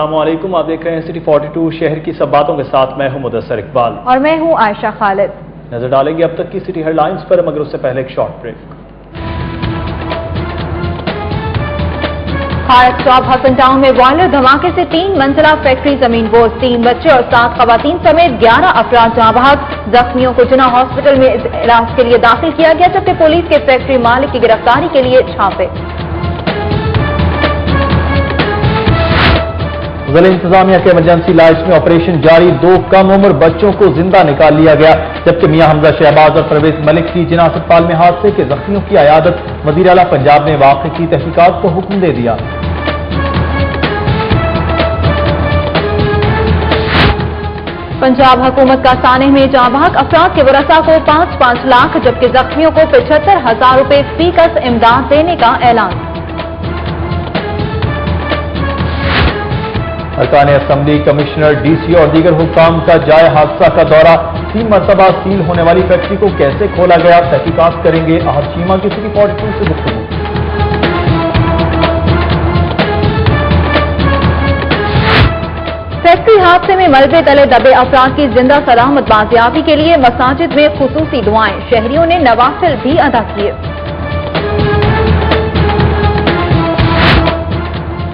السلام علیکم، آپ دیکھ رہے ہیں سٹی 42 شہر کی سب باتوں کے ساتھ میں ہوں مدثر اقبال اور میں ہوں عائشہ خالد۔ نظر ڈالیں گے اب تک کی سٹی ہیڈ لائنز پر، مگر اس سے پہلے ایک شارٹ بریک۔ خارق چوک حسن ٹاؤن میں بوائلر دھماکے سے 3 منزلہ فیکٹری زمین بوس، 3 بچے اور 7 خواتین سمیت 11 افراد جاں بحق۔ زخمیوں کو جناح ہاسپٹل میں علاج کے لیے داخل کیا گیا، جبکہ پولیس کے فیکٹری مالک کی گرفتاری کے لیے چھاپے۔ ضلع انتظامیہ کے ایمرجنسی لائٹس میں آپریشن جاری، 2 کم عمر بچوں کو زندہ نکال لیا گیا، جبکہ میاں حمزہ شہباز اور پرویز ملک کی جناح اسپتال میں حادثے کے زخمیوں کی عیادت۔ وزیر اعلیٰ پنجاب نے واقعے کی تحقیقات کو حکم دے دیا۔ پنجاب حکومت کا سانحہ میں جاں بحق افراد کے ورثاء کو 5-5 لاکھ جبکہ زخمیوں کو 75,000 روپے فی کس امداد دینے کا اعلان۔ ارکان اسمبلی، کمشنر، ڈی سی اور دیگر حکام کا جائے حادثہ کا دورہ، 3 مرتبہ سیل ہونے والی فیکٹری کو کیسے کھولا گیا، تحقیقات کریں گے۔ احد چیمہ کی سٹی 42 سے گفتگو۔ فیکٹری حادثے میں ملبے تلے دبے افراد کی زندہ سلامت بازیابی کے لیے مساجد میں خصوصی دعائیں، شہریوں نے نوافل بھی ادا کیے۔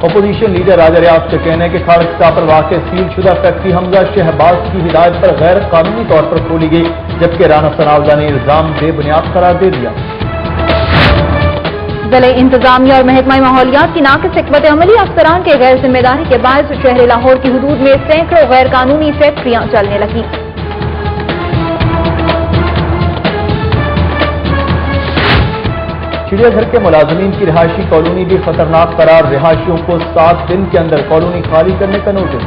اپوزیشن لیڈر راجہ ریاض کا کہنا ہے کہ خارق چوک پر واقع سیل شدہ فیکٹری حمزہ شہباز کی ہدایت پر غیر قانونی طور پر کھولی گئی، جبکہ رانا ثناءاللہ نے الزام بے بنیاد قرار دے دیا۔ ضلع انتظامیہ اور محکمہ ماحولیات کی ناقص حکمت عملی، افسران کے غیر ذمہ داری کے باعث شہر لاہور کی حدود میں سینکڑوں غیر قانونی فیکٹریاں چلنے لگیں۔ چڑیا گھر کے ملازمین کی رہائشی کالونی بھی خطرناک قرار، رہائشیوں کو 7 دن کے اندر کالونی خالی کرنے کا نوٹس۔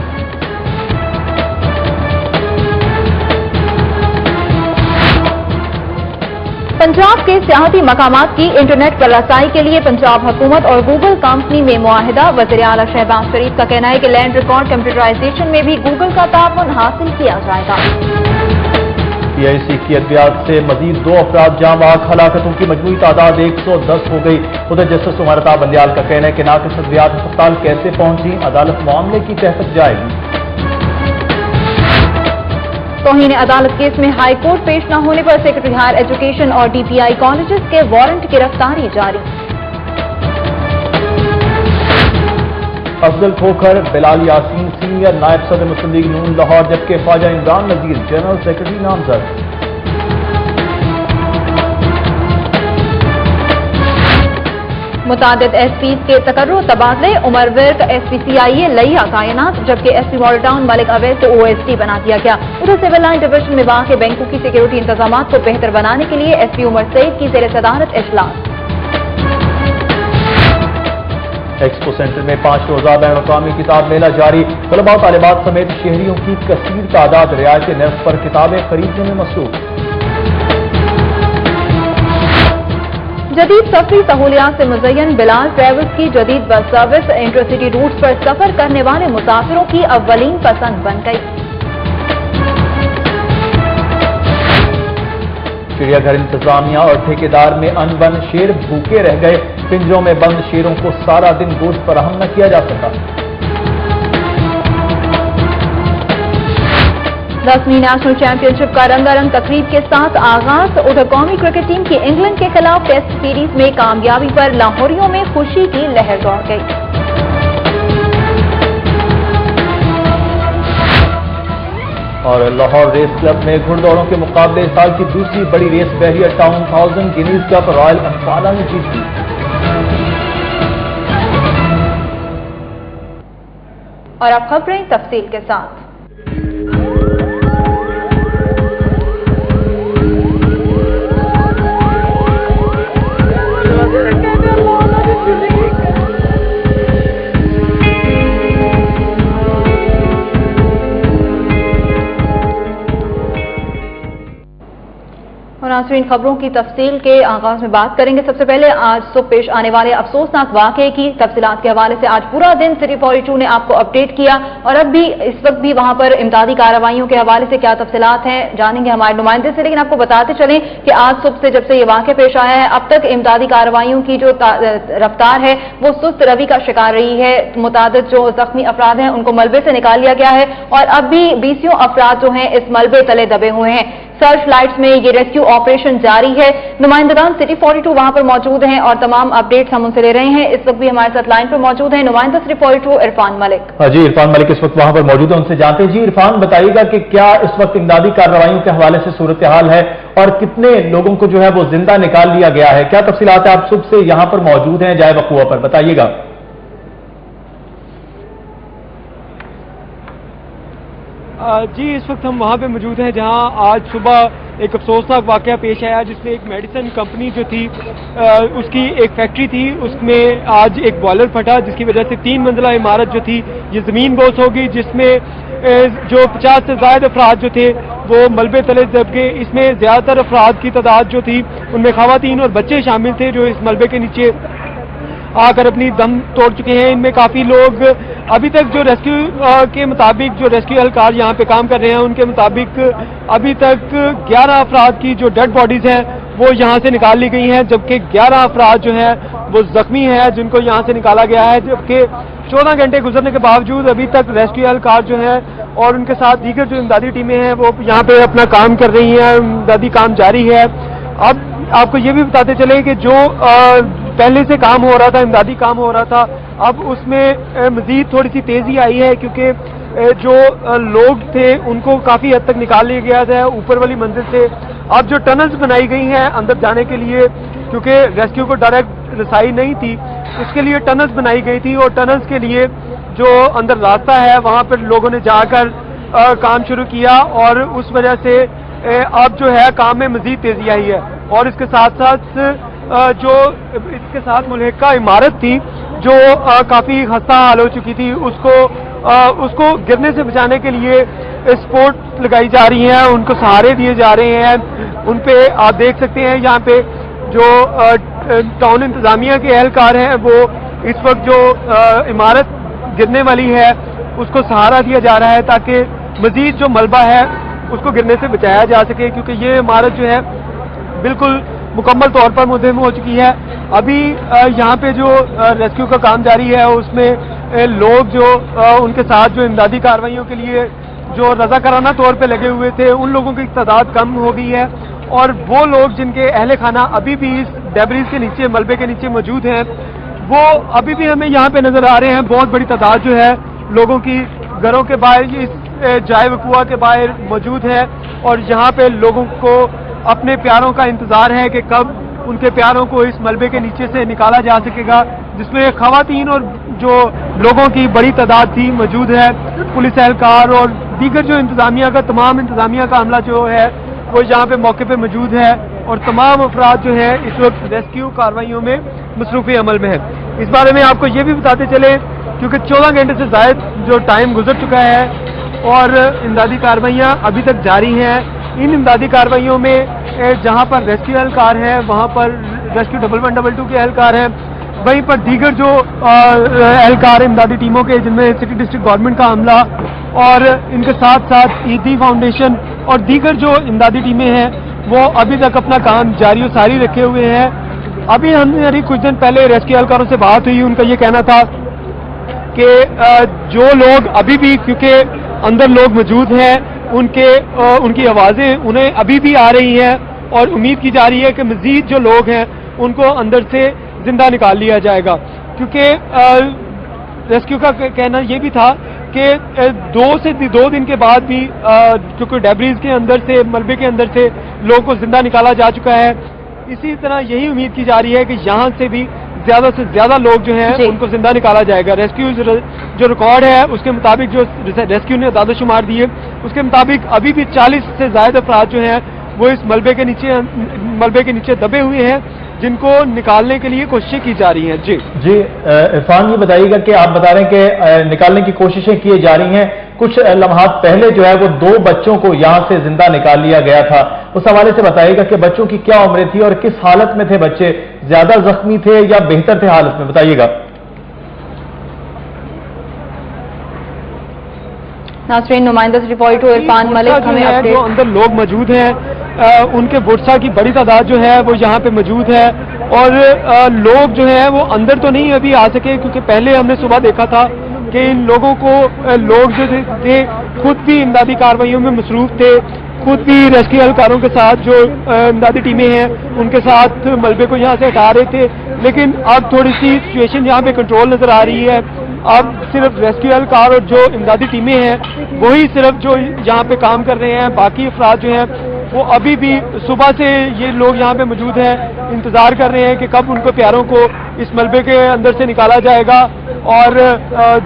پنجاب کے سیاحتی مقامات کی انٹرنیٹ پر رسائی کے لیے پنجاب حکومت اور گوگل کمپنی میں معاہدہ، وزیر اعلیٰ شہباز شریف کا کہنا ہے کہ لینڈ ریکارڈ کمپیوٹرائزیشن میں بھی گوگل کا تعاون حاصل کیا جائے گا۔ پی آئی سی کی ادویات سے مزید 2 افراد جاں بحق، ہلاکتوں کی مجموعی تعداد 110 ہو گئی۔ ادھر جسٹس عمارتا بندیال کا کہنا ہے کہ ناقص ادویات ہسپتال کیسے پہنچی، عدالت معاملے کی تحت جائے گی۔ توہین عدالت کیس میں ہائی کورٹ پیش نہ ہونے پر سیکرٹری ہائر ایجوکیشن اور ڈی پی آئی کالجز کے وارنٹ گرفتاری جاری۔ افضل کھوکھر، بلال یاسین سینئر نائب صدر مسلم لیگ نون لاہور، جبکہ خواجہ عمران نذیر جنرل سیکرٹری نامزد۔ متعدد ایس پیز کے تقرر و تبادلے، عمر ورک ایس پی سی آئی اے لئیہ کائنات، جبکہ ایس پی ماڈل ٹاؤن ملک اویس کو او ایس ٹی بنا دیا گیا۔ ادھر سول لائن ڈویژن میں واقع بینکوں کی سیکیورٹی انتظامات کو بہتر بنانے کے لیے ایس پی عمر سعید کی زیر صدارت اجلاس۔ ایکسپو سینٹر میں 5 روزہ بین الاقوامی کتاب میلہ جاری، طلباء و طالبات سمیت شہریوں کی کثیر تعداد رعایت نرخ پر کتابیں خریدنے میں مصروف۔ جدید سفری سہولیات سے مزین بلال ٹریولز کی جدید بس سروس انٹرسٹی روٹس پر سفر کرنے والے مسافروں کی اولین پسند بن گئی۔ چڑیا گھر انتظامیہ اور ٹھیکیدار میں ان بن شیر بھوکے رہ گئے، پنجروں میں بند شیروں کو سارا دن گوشت فراہم نہ کیا جا سکا۔ 10ویں نیشنل چیمپئن شپ کا رنگا رنگ تقریب کے ساتھ آغاز، ادھر قومی کرکٹ ٹیم کی انگلینڈ کے خلاف ٹیسٹ سیریز میں کامیابی پر لاہوریوں میں خوشی کی لہر دوڑ گئی۔ اور لاہور ریس کلب میں گھڑ دوڑوں کے مقابلے، سال کی دوسری بڑی ریس بحریہ ٹاؤن 1000 گنیز کپ رائل انفالہ نے جیت لی۔ اور اب خبریں تفصیل کے ساتھ۔ तरीन खबरों की तफसील के आगाज में बात करेंगे। सबसे पहले आज सुबह पेश आने वाले अफसोसनाक वाकये की तफसीलात के हवाले से आज पूरा दिन सिटी 42 ने आपको अपडेट किया और अब भी इस वक्त भी वहां पर इमदादी कार्रवाइयों के हवाले से क्या तफसीलात हैं जानेंगे हमारे नुमाइंदे से। लेकिन आपको बताते चलें कि आज सुबह से जब से ये वाकया पेश आया है अब तक इमदादी कार्रवाइयों की जो रफ्तार है वो सुस्त रवि का शिकार रही है। मुतादिद जो जख्मी अफराद हैं उनको मलबे से निकाल लिया गया है और अब भी 20 अफराद जो हैं इस मलबे तले दबे हुए हैं। सर्च लाइट्स में ये रेस्क्यू ऑपरेशन जारी है। नुमाइंदगान सिटी 42 वहां पर मौजूद हैं और तमाम अपडेट्स हम उनसे ले रहे हैं। इस वक्त भी हमारे साथ लाइन पर मौजूद हैं नुमाइंदा सिटी 42 इरफान मलिक। जी इरफान मलिक इस वक्त वहां पर मौजूद है, उनसे जानते हैं। जी इरफान बताइएगा कि क्या इस वक्त इमदादी कार्रवाइयों के हवाले से सूरत हाल है और कितने लोगों को जो है वो जिंदा निकाल लिया गया है, क्या तफसीलात है? आप सुबह से यहां पर मौजूद हैं जाए वकूआ पर, बताइएगा। जी इस वक्त हम वहाँ पे मौजूद हैं जहाँ आज सुबह एक अफसोसनाक वाकया पेश आया जिसमें एक मेडिसिन कंपनी जो थी उसकी एक फैक्ट्री थी, उसमें आज एक बॉयलर फटा जिसकी वजह से 3 मंजिला इमारत जो थी ये ज़मीन बोस हो गई, जिसमें जो 50 से ज़ायद अफराद जो थे वो मलबे तले दब गए। इसमें ज़्यादातर अफराद की तादाद जो थी उनमें ख़वातीन और बच्चे शामिल थे जो इस मलबे के नीचे आकर अपनी दम तोड़ चुके हैं। इनमें काफ़ी लोग अभी तक जो रेस्क्यू के मुताबिक जो रेस्क्यू एहलकार यहाँ पे काम कर रहे हैं उनके मुताबिक अभी तक 11 अफराद की जो डेड बॉडीज हैं वो यहाँ से निकाल ली गई हैं, जबकि 11 अफराद जो हैं वो जख्मी हैं जिनको यहाँ से निकाला गया है। जबकि 14 घंटे गुजरने के बावजूद अभी तक रेस्क्यू एहलकार जो हैं और उनके साथ दीगर जो इमदादी टीमें हैं वो यहाँ पे अपना काम कर रही हैं, इमदादी काम जारी है। अब आपको ये भी बताते चले कि जो पहले से काम हो रहा था, इमदादी काम हो रहा था, अब उसमें मजीद थोड़ी सी तेजी आई है क्योंकि जो लोग थे उनको काफ़ी हद तक निकाल लिया गया था ऊपर वाली मंजिल से। अब जो टनल्स बनाई गई हैं अंदर जाने के लिए, क्योंकि रेस्क्यू को डायरेक्ट रसाई नहीं थी, उसके लिए टनल्स बनाई गई थी और टनल्स के लिए जो अंदर रास्ता है वहाँ पर लोगों ने जाकर काम शुरू किया और उस वजह से अब जो है काम में मजीद तेजी आई है। और इसके साथ साथ जो इसके साथ मुल्हिका इमारत थी जो काफ़ी खस्ता हाल हो चुकी थी उसको गिरने से बचाने के लिए सपोर्ट लगाई जा रही हैं, उनको सहारे दिए जा रहे हैं। उन पे आप देख सकते हैं यहाँ पे जो टाउन इंतजामिया के एहलकार हैं वो इस वक्त जो इमारत गिरने वाली है उसको सहारा दिया जा रहा है ताकि मजीद जो मलबा है उसको गिरने से बचाया जा सके, क्योंकि ये इमारत जो है बिल्कुल मुकम्मल तौर पर मुद्दम हो चुकी है। अभी यहाँ पे जो रेस्क्यू का काम जारी है उसमें लोग जो उनके साथ जो इमदादी कार्रवाइयों के लिए जो रज़ाकाराना तौर पे लगे हुए थे उन लोगों की तादाद कम हो गई है और वो लोग जिनके अहले खाना अभी भी इस डेब्रिज के नीचे मलबे के नीचे मौजूद हैं वो अभी भी हमें यहाँ पे नजर आ रहे हैं। बहुत बड़ी तादाद जो है लोगों की घरों के बाहर इस जाए वकुआ के बाहर मौजूद है और यहाँ पे लोगों को अपने प्यारों का इंतजार है कि कब उनके प्यारों को इस मलबे के नीचे से निकाला जा सकेगा, जिसमें खवातीन और जो लोगों की बड़ी तादाद थी मौजूद है। पुलिस एहलकार और दीगर जो तमाम इंतजामिया का अमला जो है वो यहाँ पे मौके पे मौजूद है और तमाम अफराद जो है इस वक्त रेस्क्यू कार्रवाइयों में मसरूफ़ी अमल में है। इस बारे में आपको ये भी बताते चले क्योंकि 14 घंटे से ज़ायद जो टाइम गुजर चुका है और इमदादी कार्रवाइयाँ अभी तक जारी हैं। इन इमदादी कार्रवाइयों में जहाँ पर रेस्क्यू एहलकार है वहाँ पर रेस्क्यू 1112 के एहलकार हैं, वहीं पर दीगर जो एहलकार इमदादी टीमों के जिनमें सिटी डिस्ट्रिक्ट गवर्नमेंट का अमला और इनके साथ साथ ईदी फाउंडेशन और दीगर जो इमदादी टीमें हैं वो अभी तक अपना काम जारी और सारी रखे हुए हैं। अभी हमारी कुछ दिन पहले रेस्क्यू एहलकारों से बात हुई, उनका ये कहना था कि जो लोग अभी भी क्योंकि अंदर लोग मौजूद हैं उनकी आवाज़ें उन्हें अभी भी आ रही हैं और उम्मीद की जा रही है कि मज़ीद जो लोग हैं उनको अंदर से जिंदा निकाल लिया जाएगा, क्योंकि रेस्क्यू का कहना यह भी था कि 2 दिन के बाद भी क्योंकि डेब्रिज के अंदर से मलबे के अंदर से लोगों को जिंदा निकाला जा चुका है। इसी तरह यही उम्मीद की जा रही है कि यहाँ से भी ज्यादा से ज्यादा लोग जो हैं उनको जिंदा निकाला जाएगा। रेस्क्यू जो रिकॉर्ड है उसके मुताबिक जो रेस्क्यू ने दादा शुमार दिए उसके मुताबिक अभी भी 40 से ज्यादा अफराद जो हैं वो इस मलबे के नीचे दबे हुए हैं जिनको निकालने के लिए कोशिशें की जा रही हैं। जी इरफान ये बताइएगा कि आप बता रहे हैं कि निकालने की कोशिशें की जा रही हैं, कुछ लम्हात पहले जो है वो 2 बच्चों को यहां से जिंदा निकाल लिया गया था, उस हवाले से बताइएगा कि बच्चों की क्या उम्र थी और किस हालत में थे बच्चे, ज्यादा जख्मी थे या बेहतर थे हालत में, बताइएगा। नाज़रीन, नुमाइंदा से रिपोर्ट इरफान मलिक हमें अपडेट। जो अंदर लोग मौजूद हैं उनके बुरसा की बड़ी तादाद जो है वो यहाँ पे मौजूद है और लोग जो है वो अंदर तो नहीं अभी आ सके, क्योंकि पहले हमने सुबह देखा था कि इन लोगों को लोग जो थे खुद भी इमदादी कार्रवाइयों में मसरूफ थे, खुद भी रेस्क्यू एहलकारोों के साथ जो इमदादी टीमें हैं उनके साथ मलबे को यहाँ से हटा रहे थे। लेकिन अब थोड़ी सी सिचुएशन यहाँ पे कंट्रोल नजर आ रही है। अब सिर्फ रेस्क्यू एहलकार और जो इमदादी टीमें हैं वही सिर्फ जो यहाँ पे काम कर रहे हैं, बाकी अफराद जो हैं वो अभी भी सुबह से ये लोग यहाँ पे मौजूद हैं, इंतजार कर रहे हैं कि कब उनको प्यारों को इस मलबे के अंदर से निकाला जाएगा और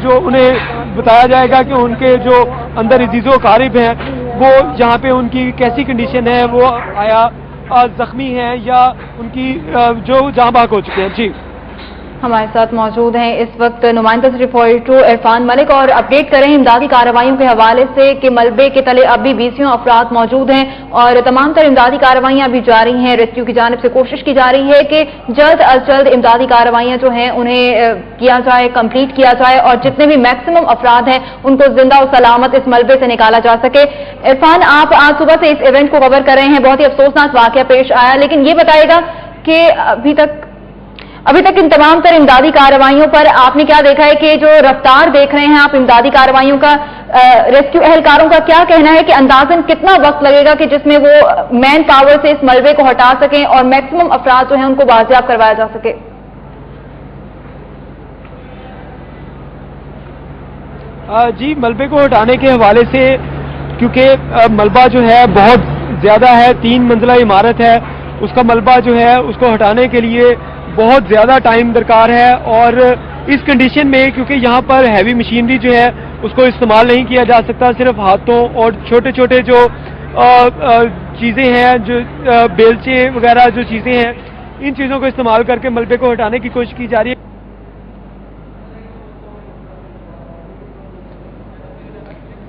जो उन्हें बताया जाएगा कि उनके जो अंदर अजीज़ो अकारिब हैं वो यहाँ पे उनकी कैसी कंडीशन है, वो आया जख्मी हैं या उनकी जो जाँ बहक हो चुके हैं। जी, हमारे साथ मौजूद हैं इस वक्त नुमाइंदा रिपोर्टर इरफान मलिक और अपडेट कर रहे हैं इमदादी कार्रवाइयों के हवाले से कि मलबे के तले अब भी 20 अफराद मौजूद हैं और तमाम तर इमदादी कार्रवाइयां अभी जारी हैं। रेस्क्यू की जानिब से कोशिश की जा रही है कि जल्द अज जल्द इमदादी कार्रवाइयां जो हैं उन्हें किया जाए, कंप्लीट किया जाए और जितने भी मैक्सिमम अफराद हैं उनको जिंदा और सलामत इस मलबे से निकाला जा सके। इरफान, आप आज सुबह से इस इवेंट को कवर कर रहे हैं, बहुत ही अफसोसनाक वाकया पेश आया, लेकिन ये बताएगा कि अभी तक इन तमाम तर इमदादी कार्रवाइयों पर आपने क्या देखा है कि जो रफ्तार देख रहे हैं आप इमदादी कार्रवाइयों का, रेस्क्यू एहलकारों का क्या कहना है कि अंदाजन कितना वक्त लगेगा कि जिसमें वो मैन पावर से इस मलबे को हटा सकें और मैक्सिमम अफराद जो हैं उनको बाजियाब करवाया जा सके? जी, मलबे को हटाने के हवाले से क्योंकि मलबा जो है बहुत ज्यादा है, 3 मंजिला इमारत है, उसका मलबा जो है उसको हटाने के लिए बहुत ज़्यादा टाइम दरकार है और इस कंडीशन में क्योंकि यहाँ पर हैवी मशीनरी जो है उसको इस्तेमाल नहीं किया जा सकता, सिर्फ हाथों और छोटे छोटे जो चीज़ें हैं, जो बेलचे वगैरह जो चीज़ें हैं, इन चीज़ों को इस्तेमाल करके मलबे को हटाने की कोशिश की जा रही है।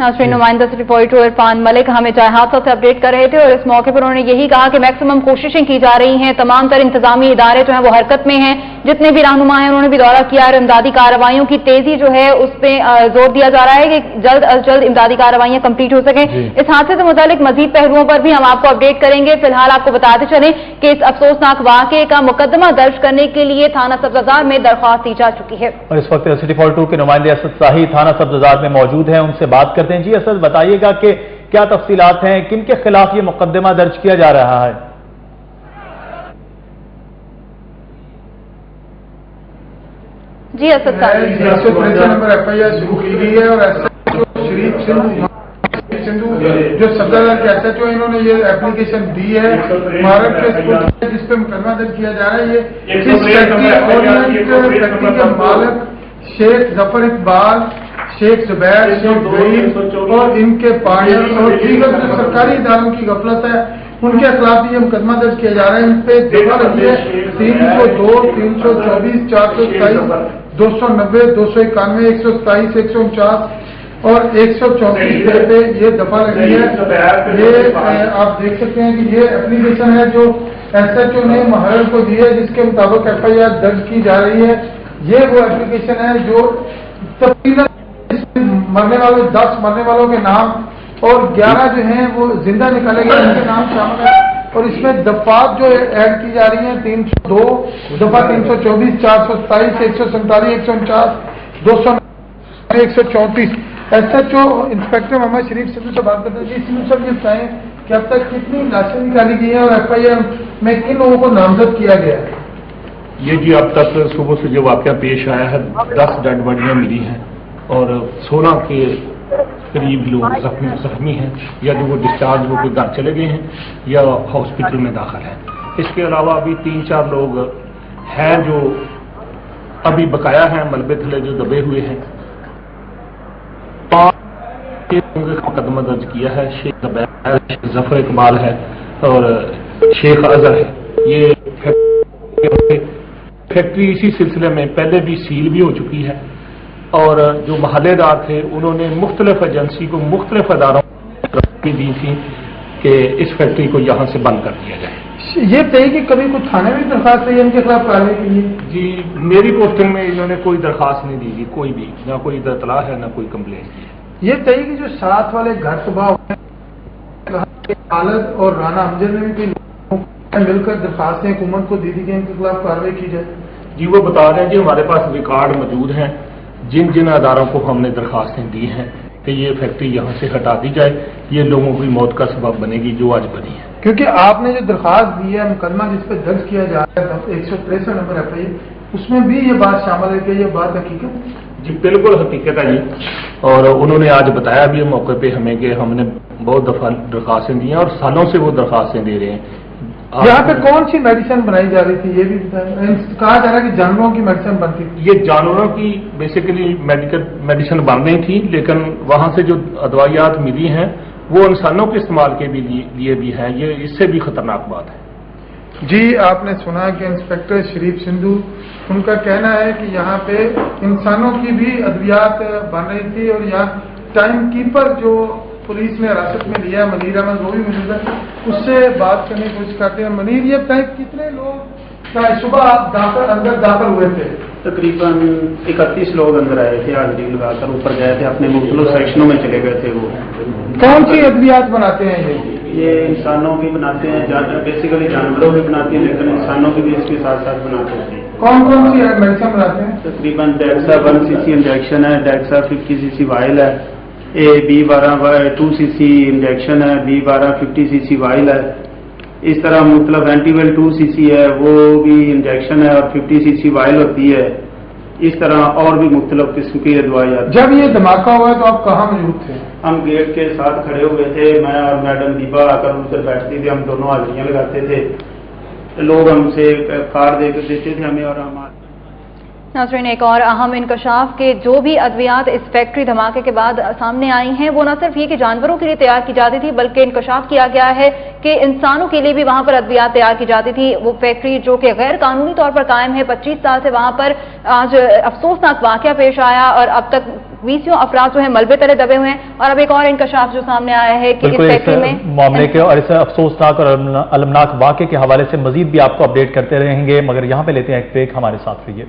नाज़रीन, नुमाइंदा से रिपोर्टर इरफान मलिक हमें चाहे हादसा से अपडेट कर रहे थे और इस मौके पर उन्होंने यही कहा कि मैक्सिमम कोशिशें की जा रही हैं, तमाम तर इंतजामी इदारे जो हैं वो हरकत में हैं, जितने भी रहनुमा हैं उन्होंने भी दौरा किया है। इमदादी कार्रवाइयों की तेजी जो है उस पर जोर दिया जा रहा है कि जल्द अज जल्द इमदादी कार्रवाइयां कंप्लीट हो सकें। इस हादसे से मुतालिक मजीद पहलुओं पर भी हम आपको अपडेट करेंगे। फिलहाल आपको बताते चलें कि इस अफसोसनाक वाकये का मुकदमा दर्ज करने के लिए थाना सब्ज़ाजार में दरख्वास्त दी जा चुकी है और इस वक्त सिटी फॉर 2 के नुमाइंदे असद शाही थाना सब्ज़ाजार में मौजूद हैं, उनसे बात करते हैं। जी असद, बताइएगा कि क्या तफसीलात हैं, किन के खिलाफ ये मुकदमा दर्ज किया जा रहा है? जी असद साहब, नंबर FIR शुरू की गई है और शरीफ सिंधु जो सब्ज़ाजार के SHO इन्होंने ये एप्लीकेशन दी है महाराष्ट्र जिस पे मुकदमा दर्ज किया जा रहा है। ये फैक्ट्री के मालिक शेख जफर इकबाल, शेख जुबैर, शेख जहीर और इनके पार्टनर और दीगर जो सरकारी इदारों की गफलत है उनके खिलाफ ये मुकदमा दर्ज किया जा रहा है। इन पे दफा लगी है 302, 324, 427, 290, 291, 127, 149 और 134 पे ये दफा लगी है। ये आप देख सकते हैं कि ये एप्लीकेशन है जो SHO ने महर को दी है, जिसके मुताबिक FIR दर्ज की जा रही है। ये वो एप्लीकेशन है जो तफसीलन मरने वालों 10 मरने वालों के नाम और 11 जो हैं वो जिंदा निकाले गए उनके नाम शामिल है और इसमें दफात जो ऐड की जा रही है 302 दफा, 324, 427, 147, 149, 290, 134। SHO इंस्पेक्टर मोहम्मद शरीफ सिंधु से बात करते हैं। जी सिंधु साहब, ये बताएं कि अब तक कितनी लाशें निकाली गई हैं और FIR में किन लोगों को नामजद किया गया है? ये जी अब तक सुबह से जो वाकया पेश आया है 10 डेड बॉडियां मिली हैं और 16 के करीब लोग जख्मी हैं, या जो वो डिस्चार्ज हो के घर चले गए हैं या हॉस्पिटल में दाखिल हैं। इसके अलावा अभी 3-4 लोग हैं जो अभी बकाया हैं, मलबे थले जो दबे हुए हैं। 5 मुकदमा दर्ज किया है। शेख जुबैर, शेख जफर इकबाल है और शेख अजहर है। ये फैक्ट्री इसी सिलसिले में पहले भी सील भी हो चुकी है और जो महल्लेदार थे उन्होंने मुख्तलिफ एजेंसी को मुख्तलिफ अदारों की दी थी कि इस फैक्ट्री को यहाँ से बंद कर दिया जाए। ये बताइए कि कभी कोई थाने में दरखास्त है इनके खिलाफ कार्रवाई के लिए? जी, मेरी पोस्टिंग में इन्होंने कोई दरखास्त नहीं दी, कोई भी, ना कोई इतला है ना कोई कंप्लेंट की है। ये बताइए कि जो साथ वाले घर तबाह हुए खालिद और राना अमजद ने भी कोई मिलकर दरखास्तें हुकूमत को दी थी कि इनके खिलाफ कार्रवाई की जाए? जी, वो बता रहे हैं जी हमारे पास रिकॉर्ड मौजूद हैं, जिन जिन अदारों को हमने दरखास्तें दी हैं कि ये फैक्ट्री यहाँ से हटा दी जाए, ये लोगों की मौत का सबब बनेगी जो आज बनी है। क्योंकि आपने जो दरखास्त दी है, मुकदमा जिस पर दर्ज किया जा रहा है 163 नंबर FI, उसमें भी ये बात शामिल है कि ये बात हकीकत? जी बिल्कुल हकीकत है जी, और उन्होंने आज बताया भी मौके पे हमें कि हमने बहुत दफा दरखास्तें दी हैं और सालों से वो दरखास्तें दे रहे हैं। यहाँ पे कौन सी मेडिसिन बनाई जा रही थी ये भी बताया? कहा जा रहा है कि जानवरों की मेडिसिन बनती थी। ये जानवरों की बेसिकली मेडिसिन बन रही थी, लेकिन वहां से जो अदवाइयात मिली हैं वो इंसानों के इस्तेमाल के भी लिए भी हैं, ये इससे भी खतरनाक बात है। जी, आपने सुना कि इंस्पेक्टर शरीफ सिंधु, उनका कहना है कि यहाँ पे इंसानों की भी अद्वियात बन रही थी और यहाँ टाइम कीपर जो पुलिस ने हिरासत में लिया है मनीर अहमद, वो भी मौजूद है, उससे बात करने की कोशिश करते हैं। मनीर, ये बताएं कितने लोग सुबह अंदर दाखिल हुए थे? तकरीबन 31 लोग अंदर आए थे, हाजिरी लगाकर ऊपर गए थे, अपने मुख्तलिफ सेक्शनों में चले गए थे। वो कौन सी अद्वियात बनाते हैं ये इंसानों भी बनाते हैं, बेसिकली जानवरों भी बनाते हैं, लेकिन इंसानों की भी इसके साथ साथ बनाते हैं। कौन कौन सी मेडिसिन बनाते हैं? तकरीबन डेक्सा 1 cc इंजेक्शन है, डेक्सा 50 cc वाइल है, B12 2 cc इंजेक्शन है, B12 50 cc वाइल है। इस तरह मुख्तलिफ एंटीवेल 2 cc है, वो भी इंजेक्शन है और 50 cc वाइल होती है। इस तरह और भी मुख्तलिफ किस्म की दवाइयाँ। जब ये धमाका हुआ तो आप कहाँ मौजूद थे? हम गेट के साथ खड़े हुए थे, मैं और मैडम दीपा आकर उनसे बैठती थी, हम दोनों हाजिरियाँ लगाते थे, लोग हमसे कार्ड देकर देते थे हमें और हम। नाज़रीन, एक और अहम इंकशाफ के जो भी अद्वियात इस फैक्ट्री धमाके के बाद सामने आई हैं वो न सिर्फ ये कि जानवरों के लिए तैयार की जाती थी, बल्कि इंकशाफ किया गया है कि इंसानों के लिए भी वहां पर अद्वियात तैयार की जाती थी। वो फैक्ट्री जो कि गैर कानूनी तौर पर कायम है, 25 साल से वहां पर आज अफसोसनाक वाकया पेश आया और अब तक 20 अफराद जो है मलबे तले दबे हुए हैं। और अब एक और इंकशाफ जो सामने आया है कि इस फैक्ट्री में मामले के और इस अफसोसनाक और अलमनाक वाकये के हवाले से मजीद भी आपको अपडेट करते रहेंगे, मगर यहाँ पे लेते हैं एक ब्रेक, हमारे साथ रहिए।